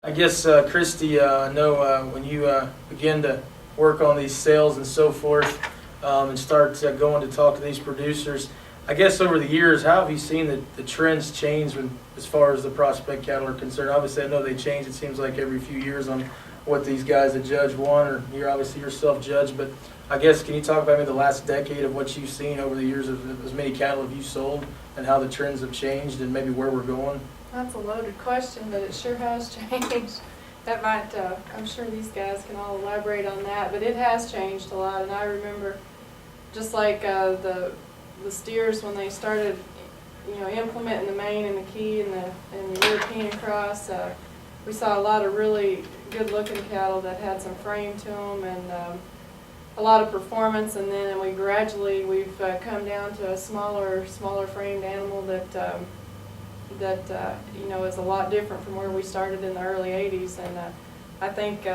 I guess, Christy, I know when you begin to work on these sales and so forth and start going to talk to these producers, I guess over the years, how have you seen the trends change as far as the prospect cattle are concerned? Obviously, I know they change, it seems like every few years on what these guys that judge want, or you're obviously yourself judge, but I guess can you talk about maybe the last decade of what you've seen over the years of as many cattle have you sold and how the trends have changed and maybe where we're going? That's a loaded question, but it sure has changed. That might, I'm sure these guys can all elaborate on that, but it has changed a lot. And I remember, just like the steers when they started, implementing the main and the key and the European cross, we saw a lot of really good-looking cattle that had some frame to them and a lot of performance. And then we've come down to a smaller framed animal that is a lot different from where we started in the early 80s. And I think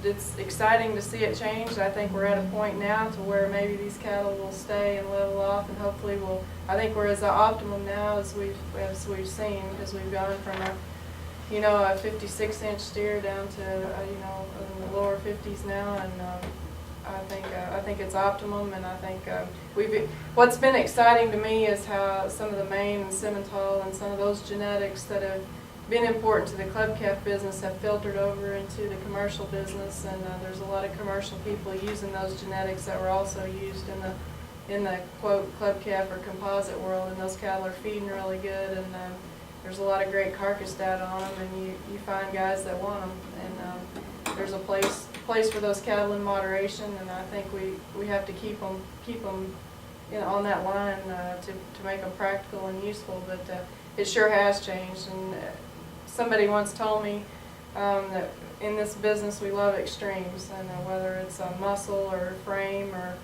it's exciting to see it change. I think we're at a point now to where maybe these cattle will stay and level off, and hopefully I think we're as optimum now as we've seen, because we've gone from a 56-inch steer down to in the lower 50s now, and I think it's optimum. And I think what's been exciting to me is how some of the Maine and Simmental and some of those genetics that have been important to the club calf business have filtered over into the commercial business, and there's a lot of commercial people using those genetics that were also used in the quote club calf or composite world, and those cattle are feeding really good, and there's a lot of great carcass data on them, and you find guys that want them, and there's a place for those cattle in moderation, and I think we have to keep them on that line to make them practical and useful. But it sure has changed, and somebody once told me that in this business we love extremes, and whether it's a muscle or frame or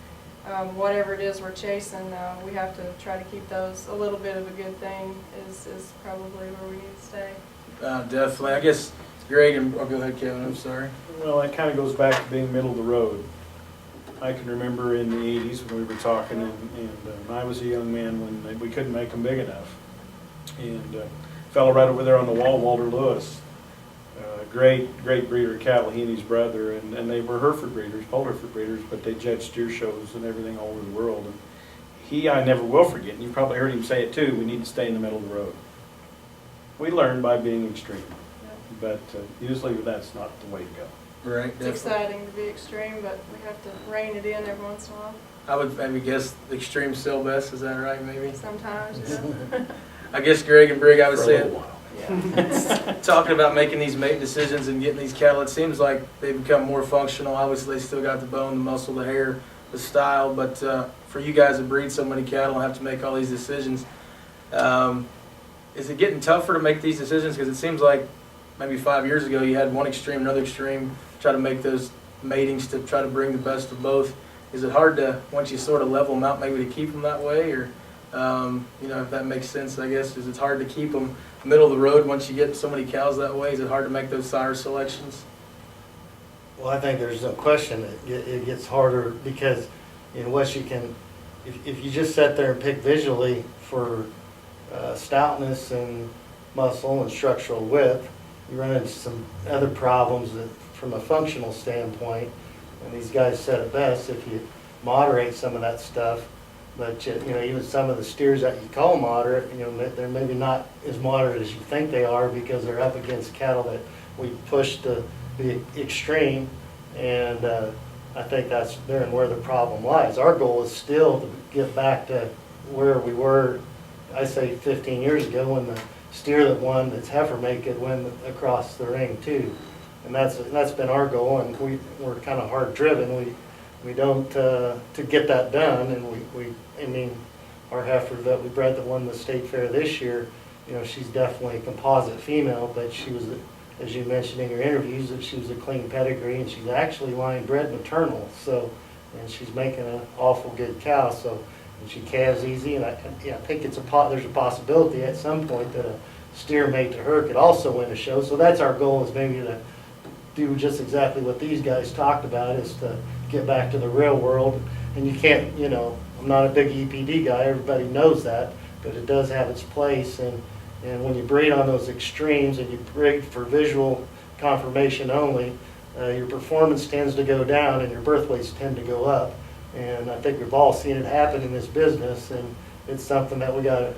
whatever it is we're chasing, we have to try to keep those a little bit of a good thing is probably where we need to stay. Definitely. I guess Greg, and go ahead, Kevin, I'm sorry. Well, that kind of goes back to being middle of the road. I can remember in the 80s when we were talking, and I was a young man when we couldn't make them big enough. And a fellow right over there on the wall, Walter Lewis, great breeder of cattle, he and his brother, and they were Hereford breeders, Pole Hereford breeders, but they judged steer shows and everything all over the world. And I never will forget, and you've probably heard him say it too, we need to stay in the middle of the road. We learn by being extreme. But usually that's not the way to go. Right. It's exciting to be extreme, but we have to rein it in every once in a while. I would maybe guess the extreme sell best, is that right, maybe? Sometimes, yeah. I guess Greg and Brig, I would say, Yeah. talking about making these mate decisions and getting these cattle, it seems like they've become more functional. Obviously, they still got the bone, the muscle, the hair, the style, but for you guys that breed so many cattle and have to make all these decisions, is it getting tougher to make these decisions? Because it seems like maybe 5 years ago you had one extreme, another extreme, try to make those matings to try to bring the best of both. Is it hard to, once you sort of level them out, maybe to keep them that way? Or, if that makes sense, I guess, is it hard to keep them middle of the road once you get so many cows that way? Is it hard to make those sire selections? Well, I think there's no question that it gets harder because, once you can, if you just sit there and pick visually for stoutness and muscle and structural width, you run into some other problems that, from a functional standpoint, and these guys said it best, if you moderate some of that stuff, but even some of the steers that you call moderate, they're maybe not as moderate as you think they are because they're up against cattle that we push to be extreme, and I think that's therein where the problem lies. Our goal is still to get back to where we were, I say 15 years ago, when the steer that won that's heifer mate could win across the ring too, and that's been our goal, and we're kind of hard driven. We don't to get that done, and our heifer that we bred that won the state fair this year, she's definitely a composite female, but she was, as you mentioned in your interviews, that she was a clean pedigree, and she's actually line bred maternal, so, and she's making an awful good cow, so. And she calves easy, and I think there's a possibility at some point that a steer mate to her could also win a show. So that's our goal, is maybe to do just exactly what these guys talked about, is to get back to the real world. And you can't, I'm not a big EPD guy, everybody knows that, but it does have its place. And when you breed on those extremes and you breed for visual confirmation only, your performance tends to go down and your birth weights tend to go up. And I think we've all seen it happen in this business, and it's something that we got to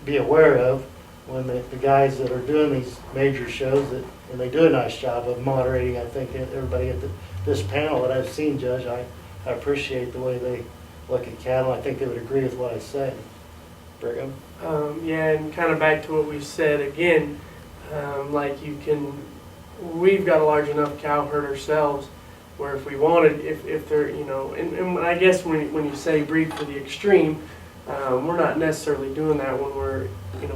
be aware of when the guys that are doing these major shows, and they do a nice job of moderating. I think everybody at this panel that I've seen, Judge, I appreciate the way they look at cattle. I think they would agree with what I say. Brigham? Yeah, and kind of back to what we said again, like we've got a large enough cow herd ourselves where if we wanted, if they're, and I guess when you say breed for the extreme, we're not necessarily doing that when we're,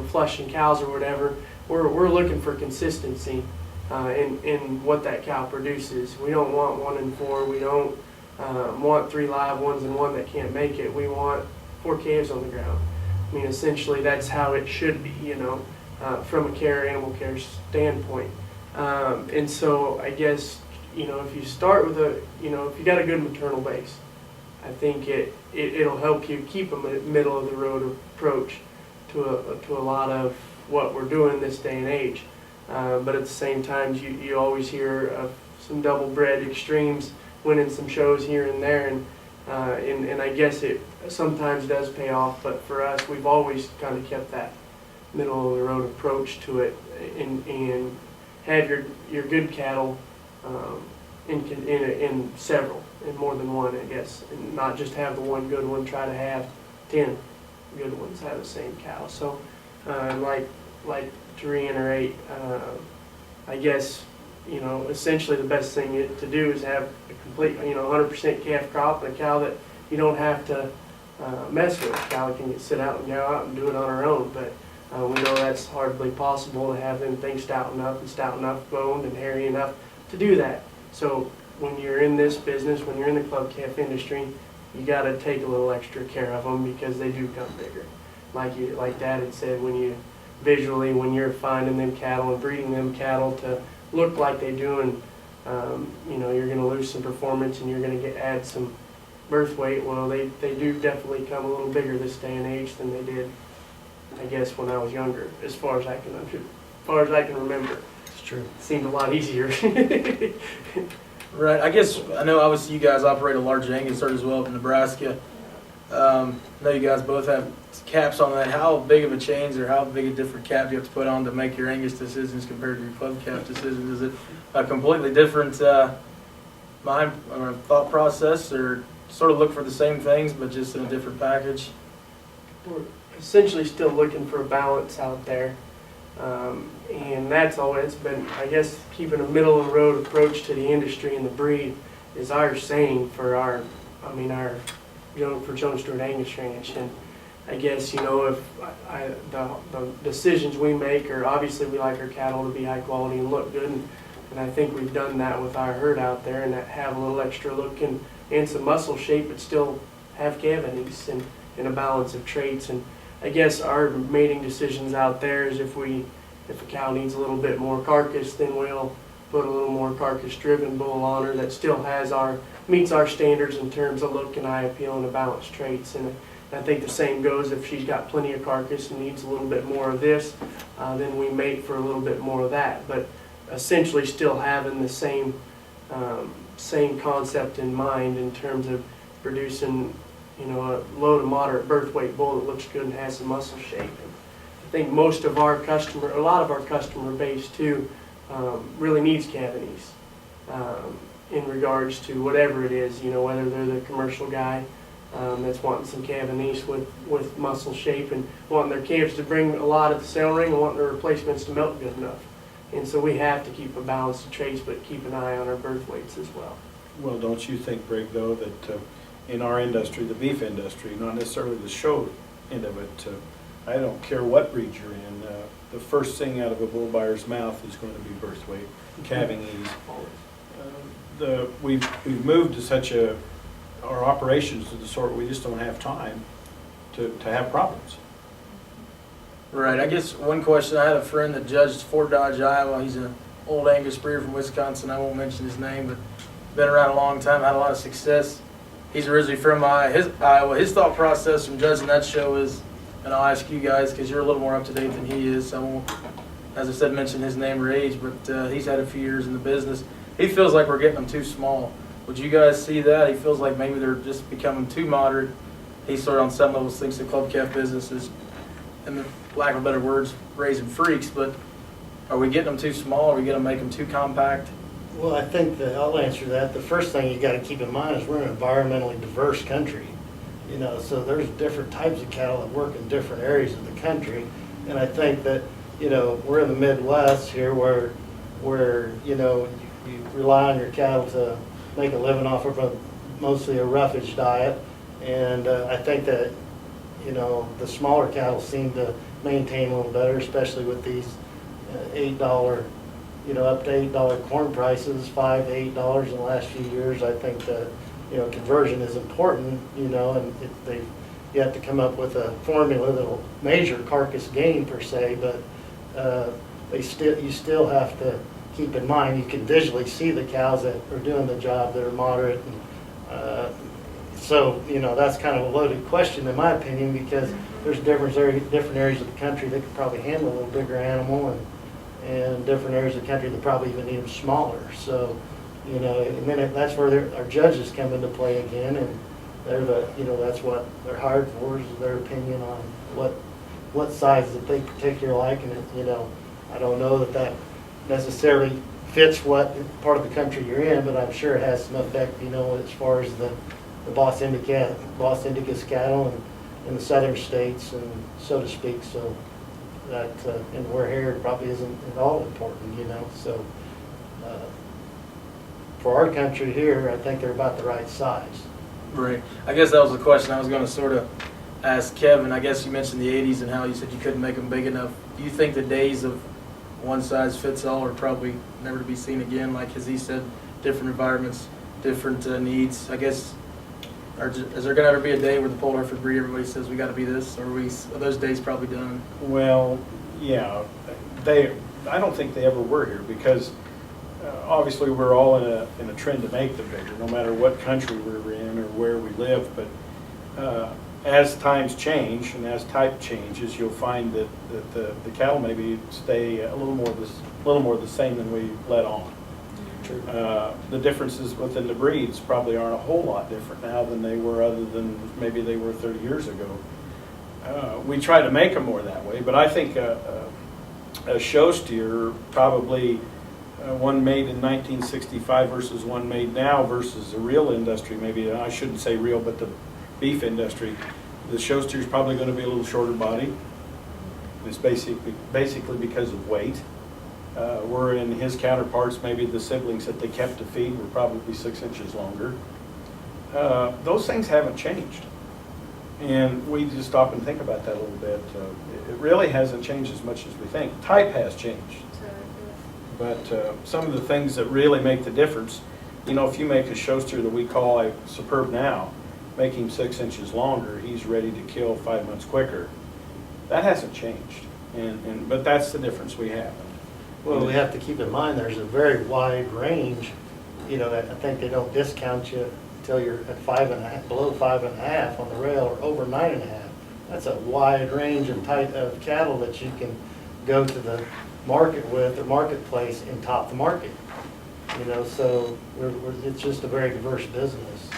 flushing cows or whatever. We're looking for consistency in what that cow produces. We don't want 1 and 4. We don't want 3 live ones and 1 that can't make it. We want 4 calves on the ground. I mean, essentially that's how it should be, from a animal care standpoint. And so I guess, if you start with if you got a good maternal base, I think it'll help you keep a middle of the road approach to a lot of what we're doing this day and age. But at the same time, you always hear of some double bred extremes winning some shows here and there, and I guess it sometimes does pay off. But for us, we've always kind of kept that middle of the road approach to it, and have your good cattle in several, in more than one, I guess, and not just have the one good one. Try to have 10 good ones have the same cow. So, like to reiterate, I guess essentially the best thing to do is have a complete 100% calf crop, and a cow that you don't have to mess with. A cow that can sit out and go out and do it on her own, but we know that's hardly possible to have them things stout enough boned and hairy enough to do that. So when you're in this business, when you're in the club calf industry, you got to take a little extra care of them because they do come bigger. Like Dad had said, when you're finding them cattle and breeding them cattle to look like they do, and you're going to lose some performance and you're going to add some birth weight. Well, they do definitely come a little bigger this day and age than they did, I guess, when I was younger. As far as I can remember, It's true. it seemed a lot easier. Right. I know obviously you guys operate a large Angus herd as well up in Nebraska. I know you guys both have caps on that. How big of a change or how big a different cap do you have to put on to make your Angus decisions compared to your club calf decisions? Is it a completely different mind or thought process, or sort of look for the same things but just in a different package? We're essentially still looking for a balance out there. And that's always been, I guess, keeping a middle of the road approach to the industry and the breed is our saying for for Jones Stewart Angus Ranch. And I guess, if the decisions we make are, obviously we like our cattle to be high quality and look good, and I think we've done that with our herd out there, and that have a little extra look and some muscle shape, but still have cavities and a balance of traits. And I guess our mating decisions out there is if a cow needs a little bit more carcass, then we'll put a little more carcass-driven bull on her that still meets our standards in terms of look and eye appeal and the balanced traits. And I think the same goes if she's got plenty of carcass and needs a little bit more of this, then we mate for a little bit more of that. But essentially still having the same concept in mind in terms of producing a low to moderate birth weight bull that looks good and has some muscle shape. And I think a lot of our customer base too, really needs cavities in regards to whatever it is, whether they're the commercial guy that's wanting some cavities with muscle shape and wanting their calves to bring a lot at the sale ring and wanting their replacements to milk good enough. And so we have to keep a balance of traits, but keep an eye on our birth weights as well. Well, don't you think, Brig, though, that in our industry, the beef industry, not necessarily the show end of it, I don't care what breed you're in, the first thing out of a bull buyer's mouth is going to be birth weight, calving ease. We've moved to our operations to the sort where we just don't have time to have problems. Right. I guess one question, I had a friend that judged Fort Dodge, Iowa. He's an old Angus breeder from Wisconsin. I won't mention his name, but been around a long time, had a lot of success. He's originally from Iowa. His thought process from judging that show is, and I'll ask you guys because you're a little more up to date than he is, so I won't as I said, mention his name or age, but he's had a few years in the business. He feels like we're getting them too small. Would you guys see that? He feels like maybe they're just becoming too moderate. He sort of on some levels thinks the club calf business is, in the lack of better words, raising freaks, but are we getting them too small? Are we going to make them too compact? Well, I think that I'll answer that. The first thing you got to keep in mind is we're an environmentally diverse country. You know, so there's different types of cattle that work in different areas of the country. And I think that, you know, we're in the Midwest here where you know, you rely on your cattle to make a living off of mostly a roughage diet. And I think that, you know, the smaller cattle seem to maintain a little better, especially with these $8, you know, up to $8 corn prices, $5 to $8 in the last few years. I think that, you know, conversion is important, you know, and you have to come up with a formula that'll measure carcass gain per se, but you still have to keep in mind, you can visually see the cows that are doing the job that are moderate. And, so, you know, that's kind of a loaded question in my opinion, because there's different areas of the country that could probably handle a little bigger animal, and different areas of the country that probably even need them smaller. So, you know, and then that's where our judges come into play again, and they're you know, that's what they're hired for, is their opinion on what size that they particularly like. And you know, I don't know that necessarily fits what part of the country you're in, but I'm sure it has some effect, you know, as far as the Bos Indicus cattle in the southern states, and so to speak. So that and where here probably isn't at all important, you know. So for our country here, I think they're about the right size. Right. I guess that was the question I was going to sort of ask Kevin. I guess you mentioned the 80s and how you said you couldn't make them big enough. Do you think the days of one size fits all are probably never to be seen again? Like, as he said, different environments, different needs. I guess, is there going to ever be a day where the Pole Hereford breed, everybody says we got to be this, or are those days probably done? Well, yeah, I don't think they ever were here, because obviously we're all in a trend to make them bigger, no matter what country we're in or where we live. But as times change and as type changes, you'll find that the cattle maybe stay a little more the same than we let on. True. The differences within the breeds probably aren't a whole lot different now than they were, other than maybe they were 30 years ago. We try to make them more that way, but I think a show steer, probably one made in 1965 versus one made now versus a real industry, maybe, I shouldn't say real, but the beef industry, the show steer is probably going to be a little shorter body. It's basically because of weight. Where in his counterparts, maybe the siblings that they kept to feed were probably 6 inches longer. Those things haven't changed. And we just stop and think about that a little bit. It really hasn't changed as much as we think. Type has changed. But some of the things that really make the difference, you know, if you make a show steer that we call a Superb now, make him 6 inches longer, he's ready to kill 5 months quicker. That hasn't changed. But that's the difference we have. Well, we have to keep in mind there's a very wide range. You know, I think they don't discount you until you're at 5.5, below 5.5 on the rail, or over 9.5. That's a wide range of cattle that you can go to the market with, or marketplace, and top the market. You know, so it's just a very diverse business.